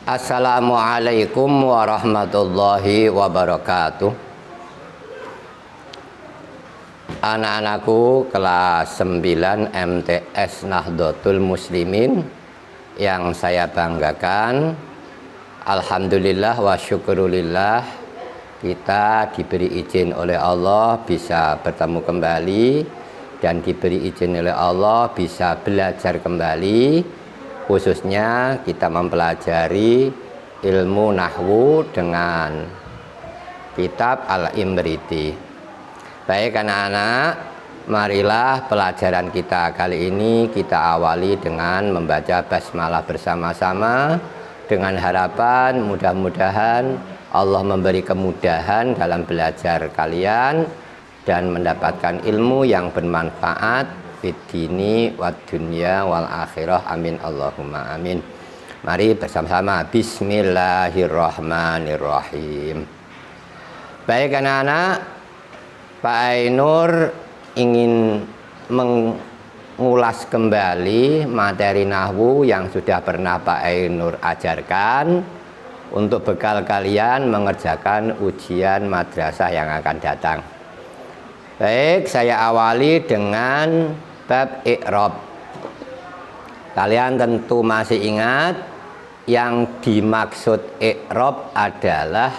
Assalamualaikum warahmatullahi wabarakatuh. Anak-anakku kelas 9 MTS Nahdlatul Muslimin yang saya banggakan, alhamdulillah wa syukurillah, kita diberi izin oleh Allah bisa bertemu kembali dan diberi izin oleh Allah bisa belajar kembali. Khususnya kita mempelajari ilmu nahwu dengan kitab Al-Imriti. Baik anak-anak, marilah pelajaran kita kali ini kita awali dengan membaca basmalah bersama-sama, dengan harapan mudah-mudahan Allah memberi kemudahan dalam belajar kalian dan mendapatkan ilmu yang bermanfaat fid-dini wad dunya wal akhirah, amin Allahumma amin. Mari bersama-sama bismillahirrahmanirrahim. Baik anak-anak, Pak Ainur ingin mengulas kembali materi nahwu yang sudah pernah Pak Ainur ajarkan untuk bekal kalian mengerjakan ujian madrasah yang akan datang. Baik, saya awali dengan bab i'rab. Kalian tentu masih ingat yang dimaksud i'rab adalah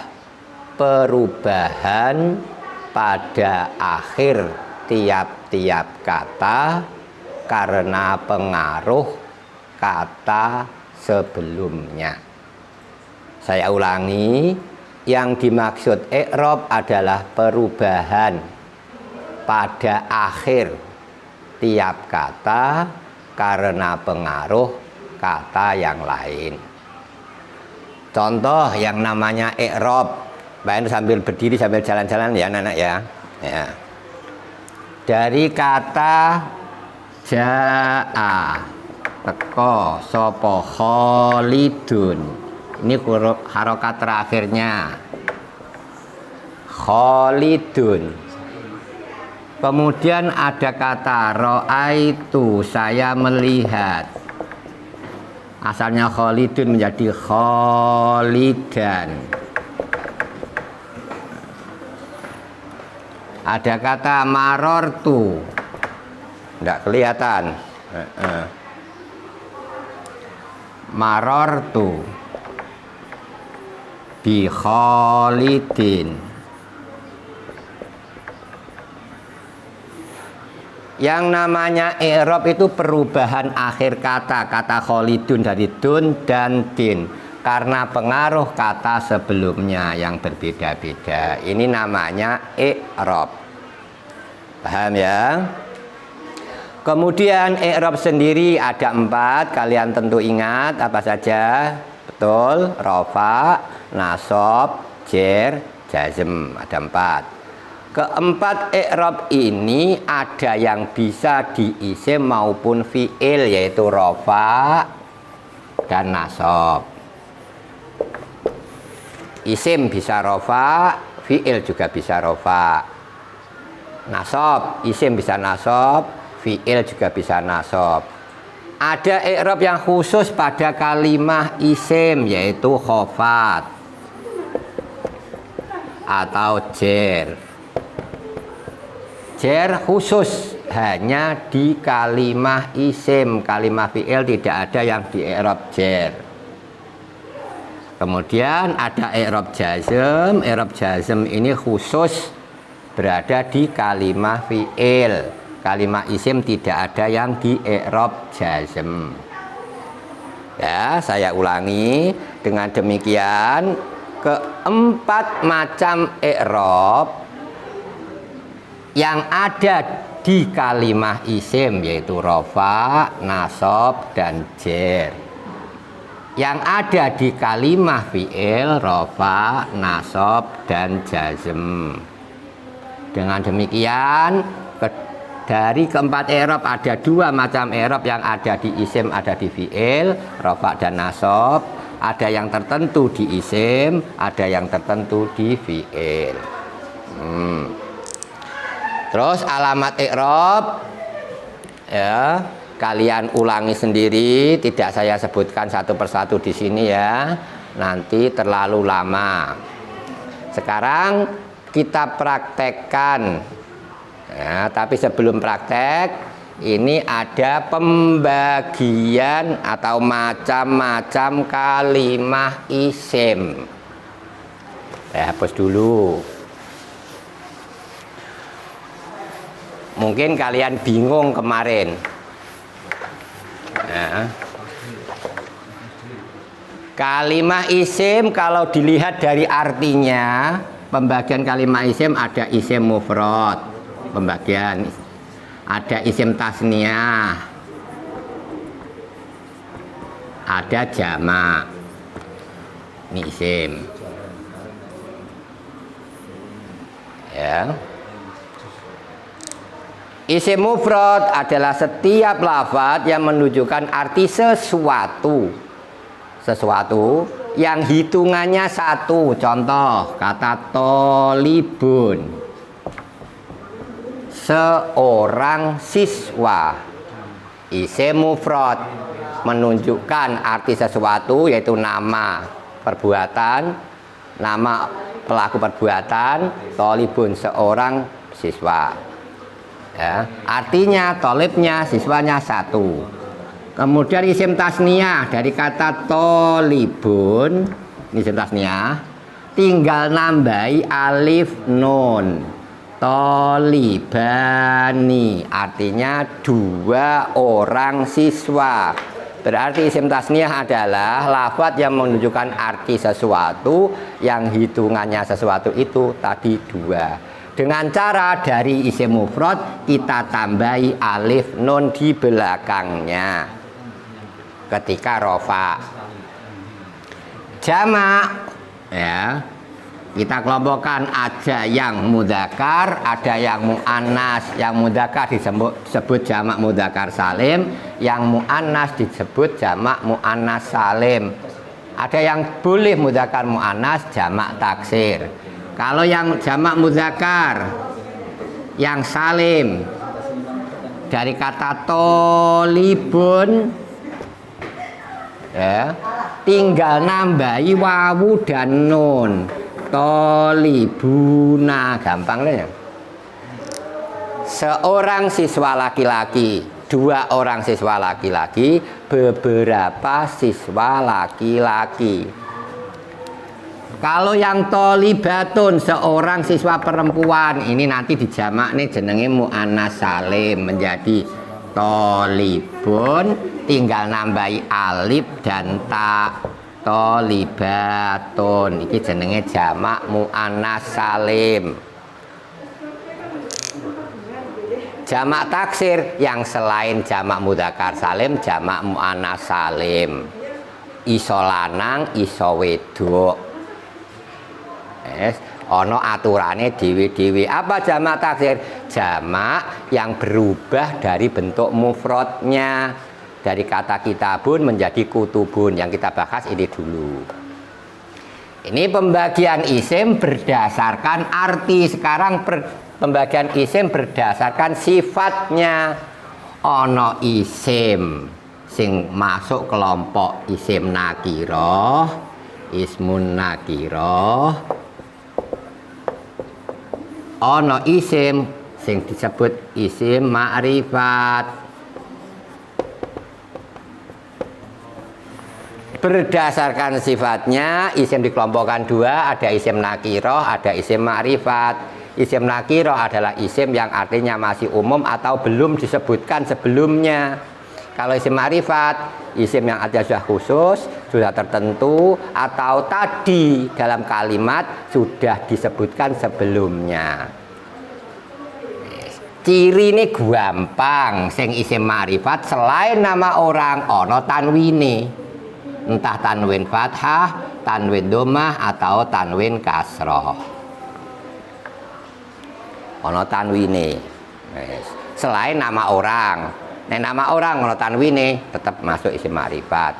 perubahan pada akhir tiap-tiap kata karena pengaruh kata sebelumnya. Saya ulangi, yang dimaksud i'rab adalah perubahan pada akhir tiap kata karena pengaruh kata yang lain. Contoh yang namanya i'rab, Baik sambil berdiri sambil jalan-jalan ya anak-anak ya. Dari kata jaa teko sopo Khalidun, ini huruf harokat terakhirnya Khalidun. Kemudian ada kata ro'aitu, saya melihat. Asalnya Khalidun menjadi Khalidan. Ada kata marortu, tidak kelihatan. Marortu bi Khalidin. Yang namanya i'rab itu perubahan akhir kata Khalidun dari dun dan din karena pengaruh kata sebelumnya yang berbeda-beda. Ini namanya i'rab. Paham ya? Kemudian i'rab sendiri ada 4, kalian tentu ingat apa saja? Betul, rafa, nasab, jer, jazm, ada 4. Keempat i'rab ini ada yang bisa di isim maupun fi'il, yaitu rafa dan nasab. Isim bisa rafa, fi'il juga bisa rafa. Nasab, isim bisa nasab, fi'il juga bisa nasab. Ada i'rab yang khusus pada kalimah isim, yaitu khofat atau jer. Jer khusus hanya di kalimah isim, kalimah fi'il tidak ada yang di i'rab jer. Kemudian ada i'rab jazm. I'rab jazm ini khusus berada di kalimah fi'il, kalimah isim tidak ada yang di i'rab jazm. Ya, saya ulangi. Dengan demikian keempat macam i'rab yang ada di kalimah isim yaitu rafa, nasab, dan jer. Yang ada di kalimah fi'il rafa, nasab, dan jazm. Dengan demikian dari keempat i'rab ada 2 macam i'rab yang ada di isim, ada di fi'il, rafa dan nasab. Ada yang tertentu di isim, ada yang tertentu di fi'il. Terus alamat i'rab ya, kalian ulangi sendiri, tidak saya sebutkan satu persatu di sini ya. nanti terlalu lama. Sekarang kita praktekkan ya, tapi sebelum praktek ini ada pembagian atau macam-macam kalimah isim. Saya hapus dulu. Mungkin kalian bingung kemarin ya. Kalimah isim kalau dilihat dari artinya, pembagian kalimah isim ada isim mufrad, pembagian ada isim tasniyah, ada jamak. Ini isim ya. Isim mufrad adalah setiap lafadz yang menunjukkan arti sesuatu yang hitungannya satu. Contoh kata tolibun, seorang siswa. Isim mufrad menunjukkan arti sesuatu, yaitu nama perbuatan, nama pelaku perbuatan. Tolibun, seorang siswa ya. Artinya tolibnya, siswanya satu. Kemudian isim tasniyah dari kata tolibun, ini isim tasniyah, tinggal nambahi alif nun. Tolibani, artinya dua orang siswa. Berarti isim tasniyah adalah lafadz yang menunjukkan arti sesuatu yang hitungannya sesuatu itu tadi dua. Dengan cara dari isim mufrad kita tambahi alif nun di belakangnya ketika rofa. Jamak ya, kita kelompokkan, ada yang mudzakkar, ada yang muannas. Yang mudzakkar disebut jamak mudzakkar salim, yang muannas disebut jamak muannas salim. Ada yang boleh mudzakkar muannas, jamak taksir. Kalau yang jamak mudzakkar yang salim dari kata tolibun ya, tinggal nambahi wawu dan nun. Tolibuna, gampang lah ya. Seorang siswa laki-laki, dua orang siswa laki-laki, beberapa siswa laki-laki. Kalau yang tolibatun, seorang siswa perempuan, ini nanti dijamak nih jenenge muannas salim menjadi tolibun, tinggal nambahi alif dan ta. Tolibatun, ini jenenge jamak muannas salim. Jamak taksir yang selain jamak mudzakkar salim, jamak muannas salim. Iso lanang, iso wedok. Ono aturane dewi-dewi. Apa jamak taksir? Jamak yang berubah dari bentuk mufradnya, dari kata kitabun menjadi kutubun. Yang kita bahas ini dulu. Ini pembagian isim berdasarkan arti. Sekarang pembagian isim berdasarkan sifatnya. Ono isim sing masuk kelompok isim nakiroh, ismun nakiroh. Ono isim sing disebut isim ma'rifat. Berdasarkan sifatnya isim dikelompokkan dua, ada isim nakiroh, ada isim ma'rifat. Isim nakiroh adalah isim yang artinya masih umum atau belum disebutkan sebelumnya. Kalau isim ma'rifat, isim yang ada sudah khusus, sudah tertentu, atau tadi dalam kalimat sudah disebutkan sebelumnya. Ciri ini gampang, sing isim ma'rifat selain nama orang ono tanwine, entah tanwin fathah, tanwin dhammah atau tanwin kasroh. Ono tanwine. Selain nama orang. Nah, nama orang ono tanwine tetap masuk isim ma'rifat.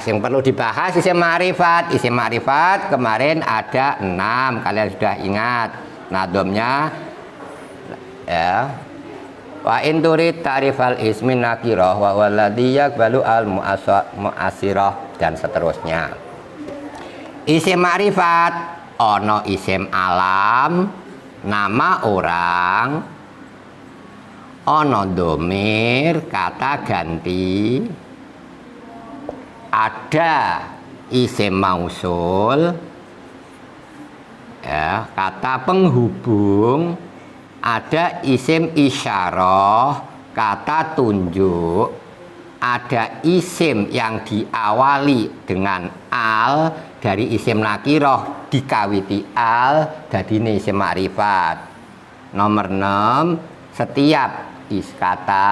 Yang perlu dibahas isim ma'rifat. Isim ma'rifat kemarin ada 6, kalian sudah ingat. Nadomnya ya. Wa in turid ta'rifal ismi nakirah wa walladhi yaqbalu al mu'asirah dan seterusnya. Isim ma'rifat ono isim alam, nama orang, ono domir kata ganti, ada isim mausul ya, kata penghubung, ada isim isyarah, kata tunjuk, ada isim yang diawali dengan al, dari isim nakiroh dikawiti al, jadi isim ma'rifat. Nomor 6, setiap kata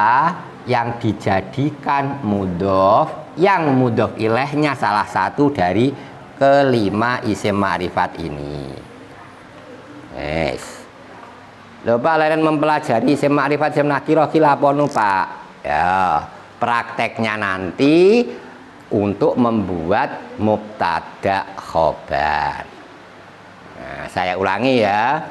yang dijadikan mudhof, yang mudhof ilaihnya salah satu dari kelima isim ma'rifat ini. Yes. Lho Pak, leren mempelajari isim ma'rifat isim nakirah kilaponu Pak. Ya, prakteknya nanti untuk membuat mubtada khobar. Nah, saya ulangi ya.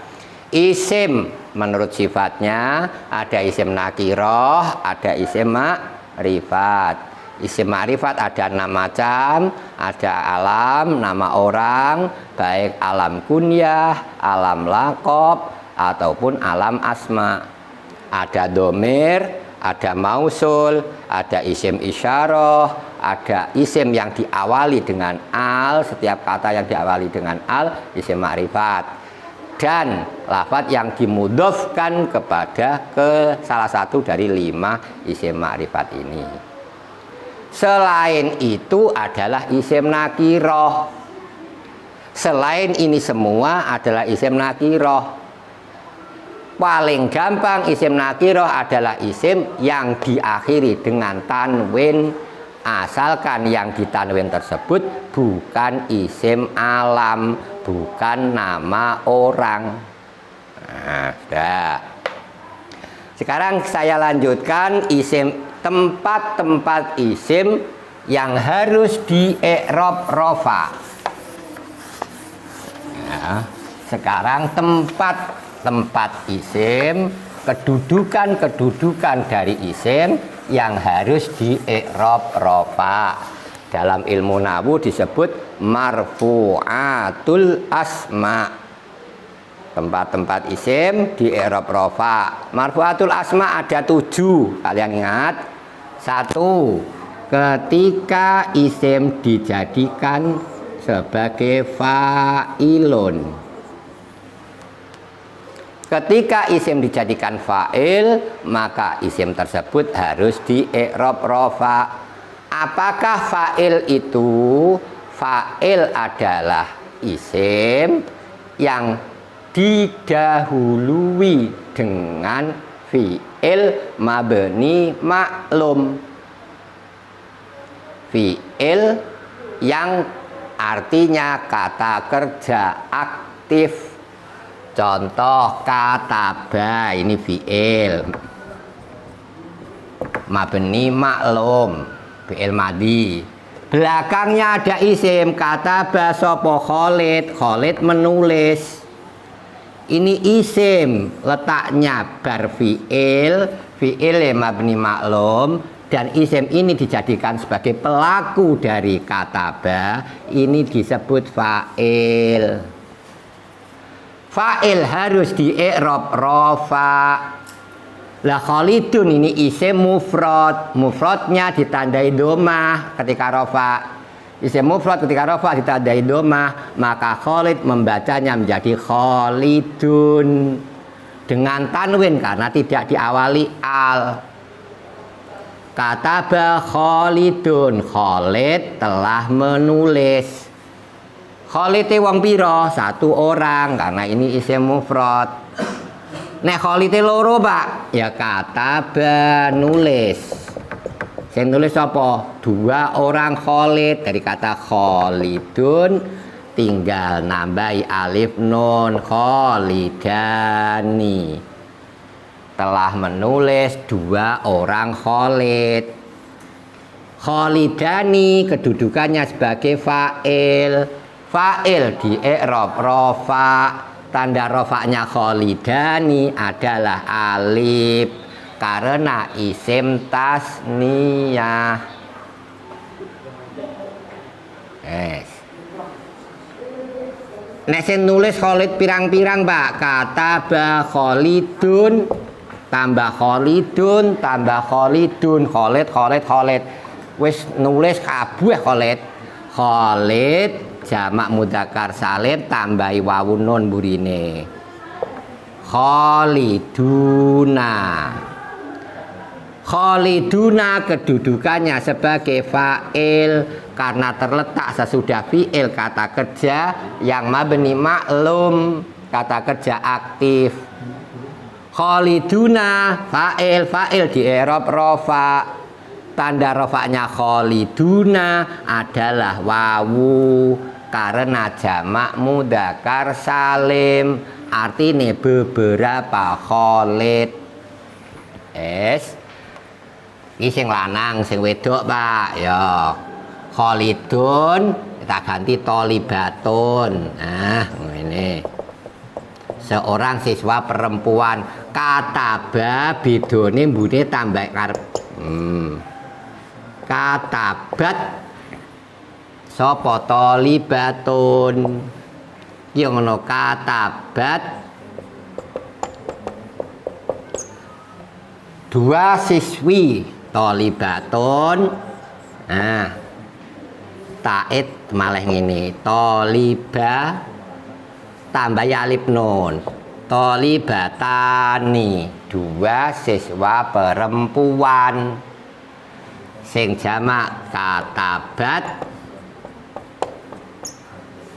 Isim menurut sifatnya ada isim nakirah, ada isim ma'rifat. Isim ma'rifat ada 6 macam, ada alam, nama orang, baik alam kunyah, alam laqab, ataupun alam asma. Ada domir, ada mausul, ada isim isyarah, ada isim yang diawali dengan al, setiap kata yang diawali dengan al isim ma'rifat, dan lafadz yang dimudhofkan kepada salah satu dari 5 isim ma'rifat ini. Selain itu adalah isim nakirah. Selain ini semua adalah isim nakirah. Paling gampang isim nakirah adalah isim yang diakhiri dengan tanwin, asalkan yang ditanwin tersebut bukan isim alam, bukan nama orang. Nah, sudah. Sekarang saya lanjutkan isim, tempat-tempat isim yang harus di i'rab rafa. Ya, sekarang tempat isim, kedudukan dari isim yang harus di i'rab rafa. Dalam ilmu nahwu disebut marfu'atul asma. Tempat-tempat isim di i'rab rafa. Marfu'atul asma ada 7. Kalian ingat? 1. Ketika isim dijadikan sebagai fa'ilun. Ketika isim dijadikan fa'il, maka isim tersebut harus di i'rab rafa. Apakah fa'il itu? Fa'il adalah isim yang didahului dengan fi'il mabni maklum. Fi'il yang artinya kata kerja aktif. Contoh kataba, ini fi'il mabni maklum, fi'il madi. Belakangnya ada isim, kataba sapa Khalid, Khalid menulis. Ini isim, letaknya bar fi'il, fi'il mabni maklum, dan isim ini dijadikan sebagai pelaku dari kataba, ini disebut fa'il. Fa'il harus di i'rab rafa. Lah Khalidun ini isim mufrad, mufradnya ditandai domah ketika rafa. Isim mufrad ketika rafa ditandai domah, maka Khalid membacanya menjadi Khalidun dengan tanwin karena tidak diawali al. Kataba Khalidun, Khalid telah menulis. Khalid wong piro? 1 orang, karena ini isim mufrad. Nek Khalid loro Pak, ya kataba nulis. Yang nulis apa? 2 orang Khalid, dari kata Khalidun tinggal nambahi alif nun, Khalidani. Telah menulis 2 orang Khalid. Khalidani kedudukannya sebagai fa'il. Fa'il di i'rab rafa. Tanda rafa'nya Khalidani adalah alif. karena isim tasniyah. Nek sing nulis Khalid pirang-pirang, Pak. Kataba Khalidun tambah Khalidun tambah Khalidun, Khalid. Wis nulis kabeh Khalid. Khalid jamak mudzakkar salim tambahi wawu nun burine. Khaliduna. Khaliduna kedudukannya sebagai fa'il karena terletak sesudah fi'il kata kerja yang mabni maklum, kata kerja aktif. Khaliduna fa'il di i'rab rafa. Tanda rafa'nya Khaliduna adalah wawu karena jamak mudzakkar salim, artinya beberapa Khalid. Iki sing lanang, sing wedok, Pak. Ya. Khalidun kita ganti Tholibatun. Nah, ini. Seorang siswa perempuan. Kataba bidone mbune tambah karep. Katabat sapa Tholibatun. Ki ngono katabat dua siswi Tholibatun. Nah, taid malah ngene, Tholiba tambah alif nun. Tholibatani dua siswa perempuan. Sing jamak katabat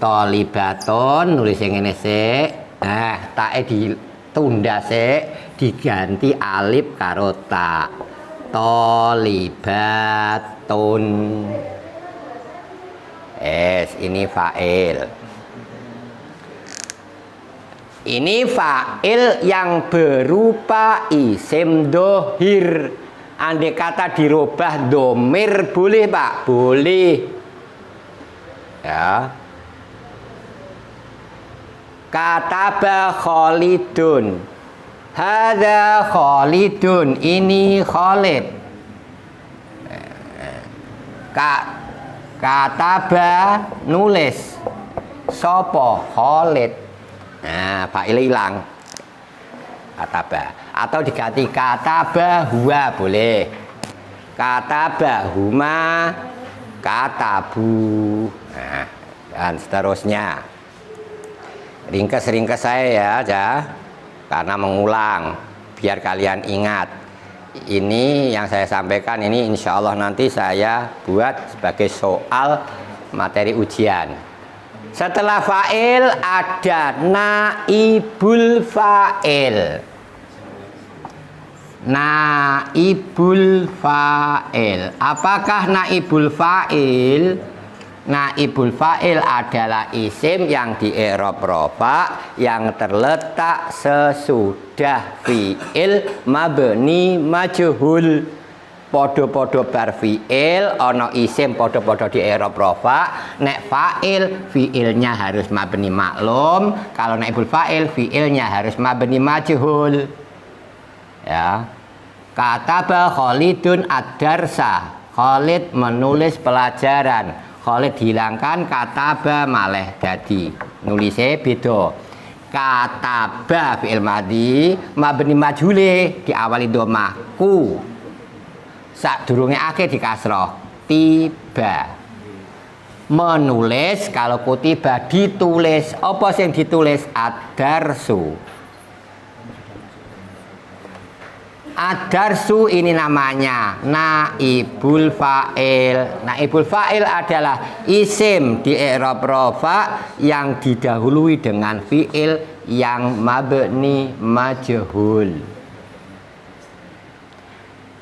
Tholibatun, nulis yang ngene sik. Nah, taid ditunda sik, diganti alif karo ta. Tholibatun. Ini fa'il. Ini fa'il yang berupa isim dohir. Andai kata dirubah domir boleh, Pak? Boleh. Ya. Kataba Khalidun. Hadza Khalidun, ini Khalid. Kataba nulis. Sopo Khalid. Nah, fa'il hilang. Kataba atau diganti kataba huwa boleh. Kataba huma katabu. Nah, dan seterusnya. Ringkas saya ya, karena mengulang biar kalian ingat. Ini yang saya sampaikan ini insya Allah nanti saya buat sebagai soal materi ujian. Setelah fa'il ada naibul fa'il. Naibul fa'il. Apakah naibul fa'il? Naibul fa'il adalah isim yang di i'rab rafa yang terletak sesudah fi'il mabni majhul. Podo-podo bar fi'il ana isim podo-podo di i'rab rafa. Nek fa'il fi'ilnya harus mabni maklum, kalau naibul fa'il fi'ilnya harus mabni majhul. Ya. Kataba Khalidun ad-darsa. Khalid menulis pelajaran. Khalid hilangkan kataba malah jadi nulisnya beda. Kataba fi'il madhi mabni majhule diawali dhammah ku. Sadurunge akhir di kasroh tiba. Menulis kalau kutiba ditulis. Apa sing ditulis? Ad-darsu. Ad-darsu ini namanya naibul fa'il. Naibul fa'il adalah isim di i'rab rafa yang didahului dengan fi'il yang mabni majhul.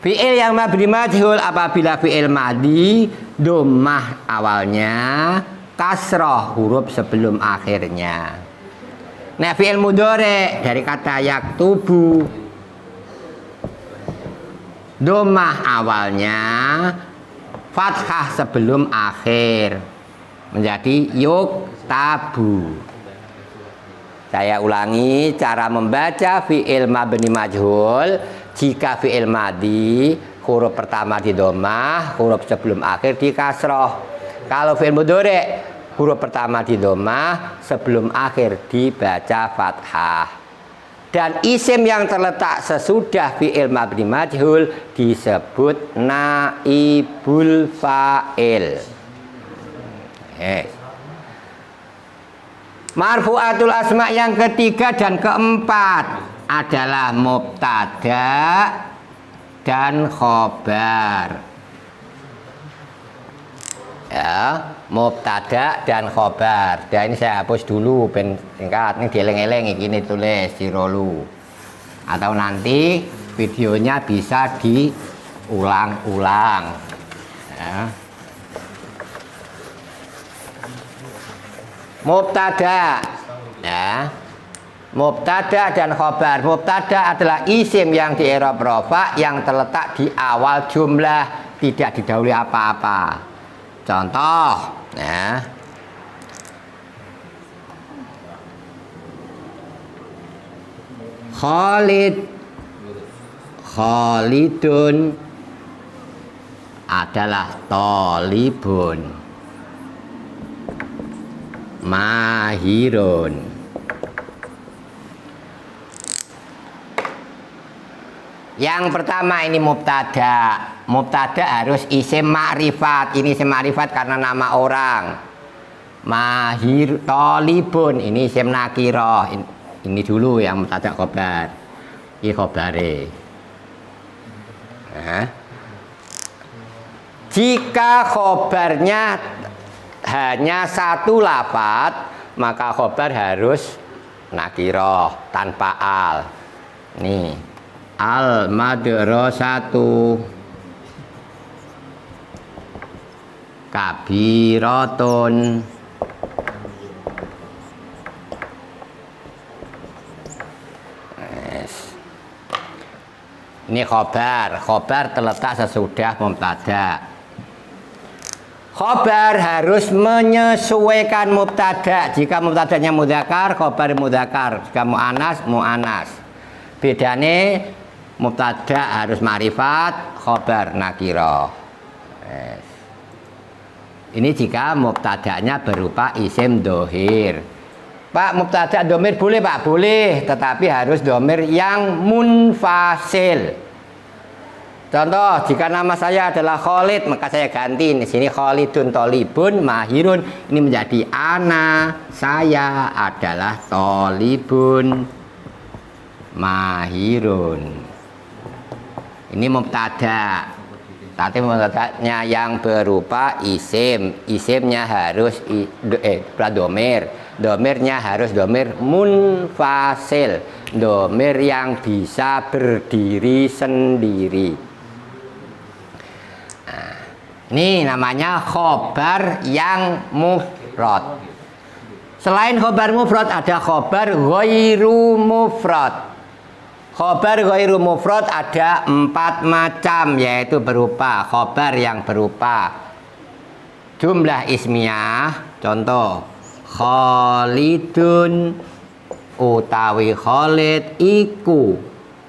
Fi'il yang mabni majhul apabila fi'il madhi dhammah awalnya, kasroh huruf sebelum akhirnya. Nah, fi'il mudhari dari kata yaktubu, dhammah awalnya, fathah sebelum akhir, menjadi yuktabu. Saya ulangi cara membaca fi'il mabni majhul. Jika fi'il madhi huruf pertama di dhammah, huruf sebelum akhir di kasroh. Kalau fi'il mudhari huruf pertama di dhammah, sebelum akhir dibaca fathah. Dan isim yang terletak sesudah fi'il mabni majhul disebut naibul fa'il. Marfu'atul asma yang ketiga dan keempat adalah mubtada dan khobar. Ya, mubtada dan khobar. Dan ini saya hapus dulu ben singkat. Ini dieleng-eleng ini tulis di rolu. Atau nanti videonya bisa diulang-ulang. Ya. Mubtada, ya. Mubtada dan khobar. Mubtada adalah isim yang di i'rab rafa yang terletak di awal jumlah, tidak didahului apa-apa. Contoh, ya. Khalidun adalah tolibun. Mahirun. Yang pertama ini mubtada. Mubtada harus isim ma'rifat. Ini isim ma'rifat karena nama orang. Mahir tolibun ini isim nakiroh. Ini dulu yang mubtada khobar. Ini khobare. Nah. Jika khobarnya hanya satu lafat, maka khobar harus nakiroh tanpa al. Nih, al madrasatu kabiratun. Ini khobar. Khobar terletak sesudah mubtada. Khobar harus menyesuaikan mubtada. Jika mubtadanya mudzakkar, khobar mudzakkar. Jika mu'annas, mu'annas. Bedane mubtada harus ma'rifat, khobar nakirah. Ini jika mubtadanya berupa isim dohir. Pak, mubtada domir boleh Pak? Boleh, tetapi harus domir yang munfasil. Contoh, jika nama saya adalah Khalid, maka saya ganti di sini Khalidun tolibun mahirun. Ini menjadi ana, saya adalah tolibun mahirun. Ini mubtada. Tapi mubtadanya yang berupa isim. Isimnya harus domir. Domirnya harus domir munfasil. Domir yang bisa berdiri sendiri. Ini namanya khobar yang mufrad. Selain khobar mufrad ada khobar ghairu mufrad. Khobar ghairu mufrad ada 4 macam, yaitu berupa khobar yang berupa jumlah ismiyah. Contoh, Khalidun utawi Khalid iku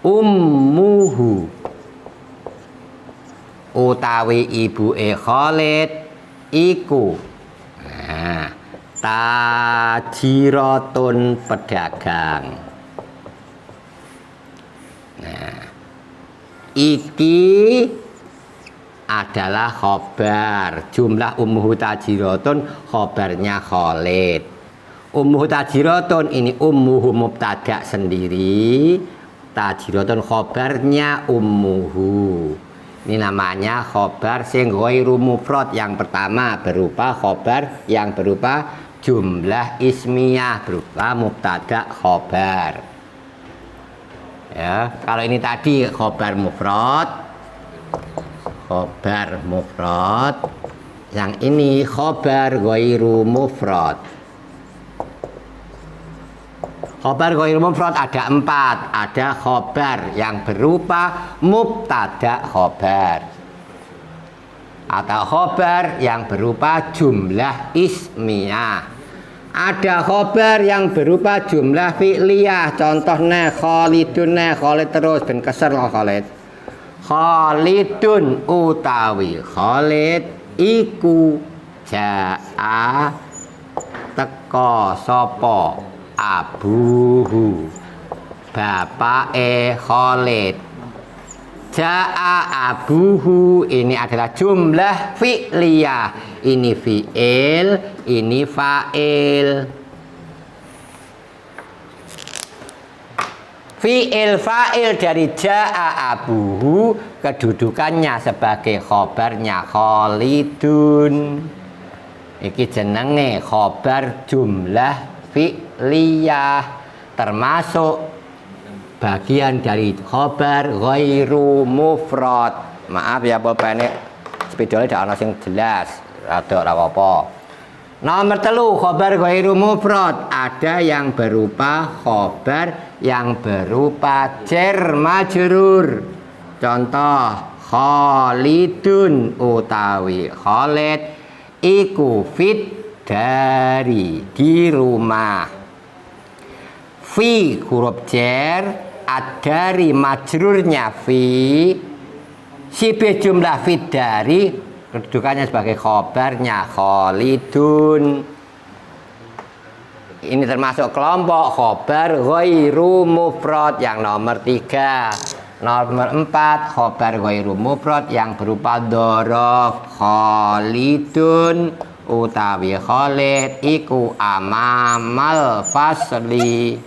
ummuhu. Utawi ibuke Khalid iku tajiratun pedagang. Nah, iki adalah khobar. Jumlah ummuhu tajiratun, khobarnya Khalid. Ummuhu tajiratun ini ummuhu mubtada sendiri, tajiratun khobarnya ummuhu. Ini namanya khobar sing ghairu mufrad. Yang pertama berupa khobar yang berupa jumlah ismiyah, berupa mubtada khobar. Ya, kalau ini tadi khobar mufrad, yang ini khobar ghairu mufrad. Khobar ghairu mufrad ada 4. Ada khobar yang berupa mubtada khobar, atau khobar yang berupa jumlah ismiyah, Ada khobar yang berupa jumlah fi'liyah. Contohnya Khalidun, Khalid terus ben keser lo Khalid. Khalidun utawi Khalid iku ja'a teko sapa abuhu bapake Khalid. Ja'a abuhu ini adalah jumlah fi'liyah. Ini fi'il, ini fa'il. Fi'il fa'il dari ja'a abuhu kedudukannya sebagai khobarnya Khalidun. Iki jenenge khobar jumlah fi'liyah, termasuk bagian dari khobar ghairu mufrad. Maaf ya pulpene spidolnya tidak ada yang jelas, ada apa-apa. Nomor 3, khobar ghairu mufrad. Ada yang berupa khobar yang berupa jar majrur. Contoh Khalidun utawi Khalid iku fit dari di rumah. Fi huruf jar, adari majrurnya fi, sibih jumlah fit dari kedudukannya sebagai khobarnya Khalidun. Ini termasuk kelompok khobar ghairu mufrad yang nomor 3. Nomor 4, khobar ghairu mufrad yang berupa dzaraf. Khalidun utawi Khalid iku amamal fasli.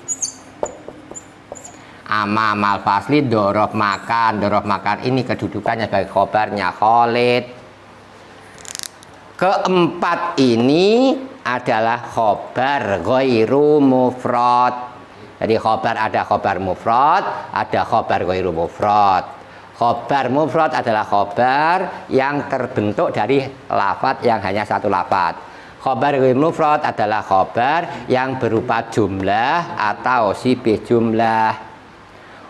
Amamal fasli dzaraf makan. Dzaraf makan ini kedudukannya sebagai khobarnya Khalid. Keempat ini adalah khobar ghairu mufrad. Jadi khobar ada khobar mufrad, ada khobar ghairu mufrad. Khobar mufrad adalah khobar yang terbentuk dari lafadz yang hanya satu lafadz. Khobar ghairu mufrad adalah khobar yang berupa jumlah atau sibih jumlah.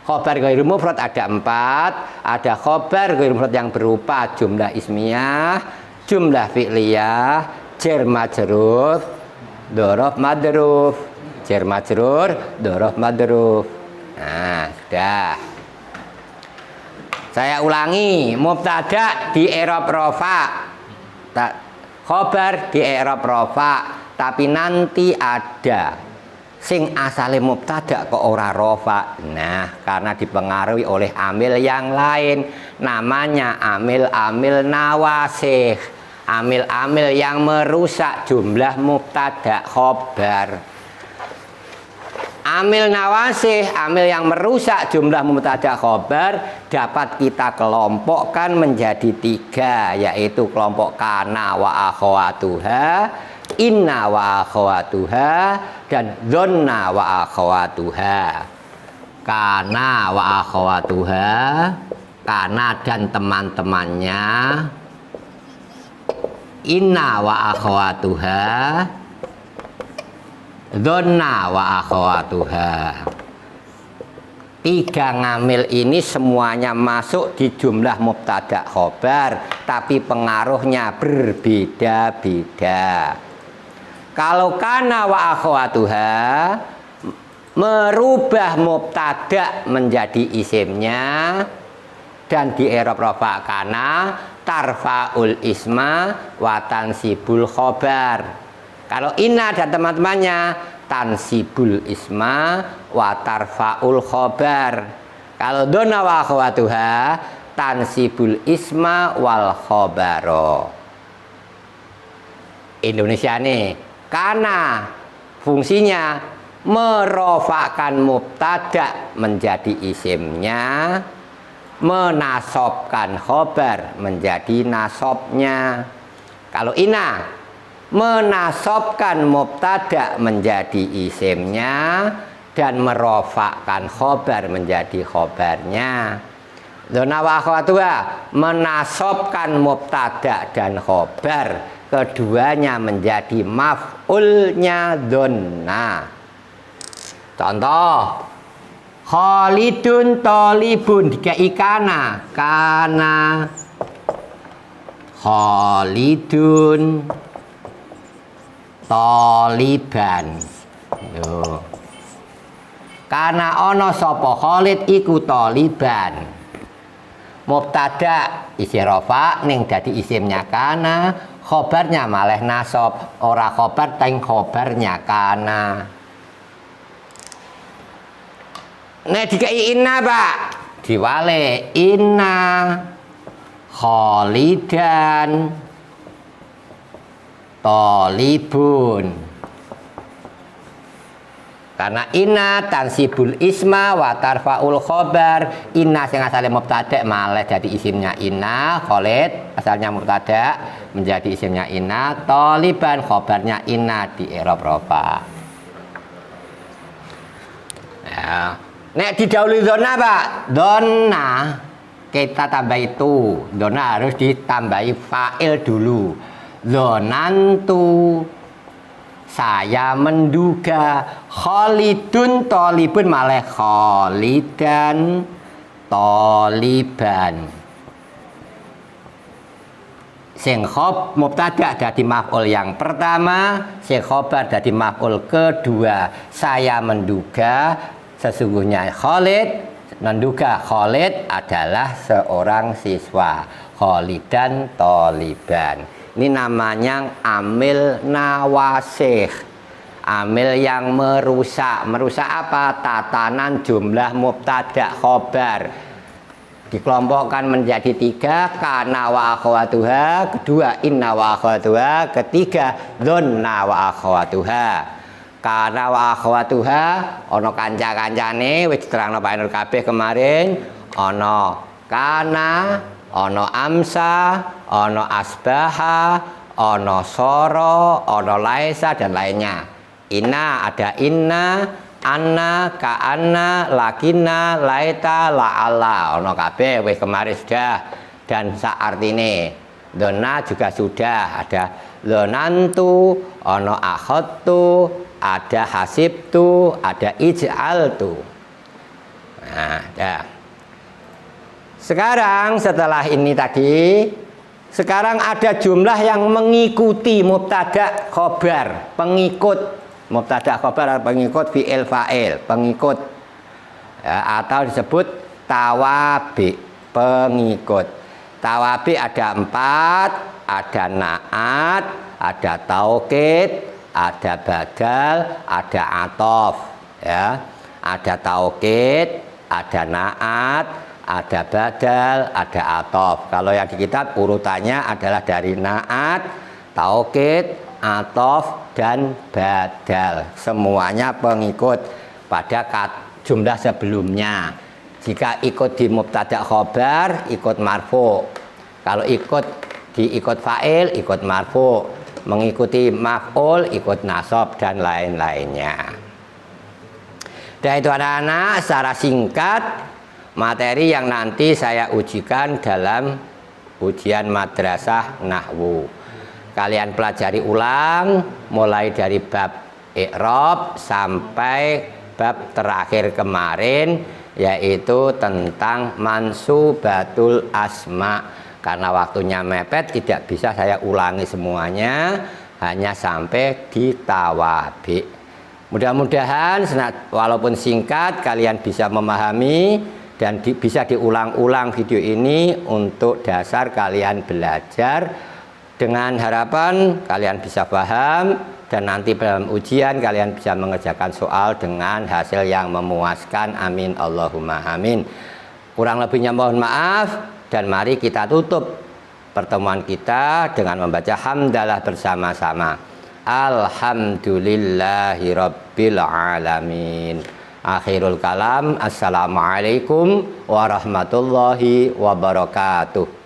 Khobar ghairu mufrad ada 4. Ada khobar ghairu mufrad yang berupa jumlah ismiyah, jumlah fi'liyah, jar majrur, dzaraf madruf. Jar majrur, dzaraf madruf. Nah, sudah. Saya ulangi, mubtada di i'rab rafa. Khobar di i'rab rafa, tapi nanti ada sing asale mubtada kok ora rafa. Nah, karena dipengaruhi oleh amil yang lain, namanya amil-amil nawasih. Amil-amil yang merusak jumlah mubtada khobar. Amil nawasih, amil yang merusak jumlah mubtada khobar dapat kita kelompokkan menjadi 3, yaitu kelompok kana wa akhawatuha, inna wa akhawatuha, dan dzonna wa akhawatuha. Kana wa akhawatuha, kana dan teman-temannya, inna wa akhawatuha, dzonna wa akhawatuha. 3 ngamil ini semuanya masuk di jumlah mubtada khobar, tapi pengaruhnya berbeda-beda. Kalau kana wa akhawatuha merubah mubtada menjadi isimnya dan di i'rab rafa kana tarfaul isma wa tansibul khobar. Kalau inna dan teman-temannya tansibul isma wa tarfaul khobar. Kalau dzonna wa akhawatuha tansibul isma wal khobaro. Indonesia nih, karena fungsinya merofakan mubtada menjadi isimnya, menasobkan khobar menjadi nasobnya. Kalau inna menasobkan mubtada menjadi isimnya dan merofakkan khobar menjadi khobarnya. Dzonna wa akhawatuha menasobkan mubtada dan khobar, keduanya menjadi maf'ulnya dzonna. Contoh Khalidun thalibun dikai kana, kana Khalidun Thaliban. Yo. Karena ana sapa Khalid iku Thaliban. Mubtada isim rafa ning dadi isimnya kana, khobarnya malah nasab, ora khobar teng khobarnya kana. Nek dikai inna, Pak, diwale inna Khalidan Thalibun. Karena inna tansibul isma wa tarfaul khobar. Inna sing asale mubtada malah jadi isimnya inna. Khalid asalnya mubtada menjadi isimnya inna. Thaliban khobarnya inna di i'rab rafa. Ya. Nek didahului donna, Pak, donna kita tambah itu. Donna harus ditambahi fa'il dulu. Dzonantu, saya menduga. Khalidun Thalibun malah Khalidan Thaliban. Sing khob mubtada dadi maf'ul yang pertama, sing khobar dadi maf'ul kedua. Saya menduga sesungguhnya Khalid, menduga Khalid adalah seorang siswa. Khalidan Thaliban. Ini namanya amil nawasih. Amil yang merusak. Merusak apa? Tatanan jumlah mubtada khobar. Dikelompokkan menjadi 3. Kana wa akhwatuha. Kedua inna wa akhwatuha. Ketiga dzonna wa akhwatuha. Kana wa akhwatuha ana kanca-kancane wis diterangno Pak Nur kabeh kemarin. Ana kana, ana amsa, ana asbaha, ana soro, ana laisa dan lainnya. Inna ada inna, anna, ka'anna, lakinna, laita, la'ala. Ana kabeh wis kemarin sudah. Dan saartine dona juga sudah ada lonantu, ana akhadtu, ada hasibtu, ada ij'altu. Nah, dah. Sekarang setelah ini tadi, sekarang ada jumlah yang mengikuti mubtada khobar, pengikut mubtada khobar, pengikut fi'il fa'il, pengikut ya, atau disebut tawabi, pengikut. Tawabi ada 4, ada naat, ada taukid, ada badal, ada atof, ya. Ada taukid, ada naat, ada badal, ada atof. Kalau yang di kitab urutannya adalah dari naat, taukid, atof, dan badal. Semuanya pengikut pada jumlah sebelumnya. Jika ikut di mubtada khobar, ikut marfu. Kalau ikut fa'il, ikut marfu. Mengikuti maf'ul, ikut nasab, dan lain-lainnya. Dan itu anak-anak secara singkat materi yang nanti saya ujikan dalam ujian madrasah nahwu. Kalian pelajari ulang mulai dari bab i'rab sampai bab terakhir kemarin, yaitu tentang mansubatul asma. Karena waktunya mepet tidak bisa saya ulangi semuanya, hanya sampai di tawabi. Mudah-mudahan walaupun singkat kalian bisa memahami dan bisa diulang-ulang video ini untuk dasar kalian belajar. Dengan harapan kalian bisa paham dan nanti dalam ujian kalian bisa mengerjakan soal dengan hasil yang memuaskan. Amin Allahumma amin. Kurang lebihnya mohon maaf, dan mari kita tutup pertemuan kita dengan membaca hamdalah bersama-sama. Alhamdulillahi rabbil alamin. Akhirul kalam. Assalamualaikum warahmatullahi wabarakatuh.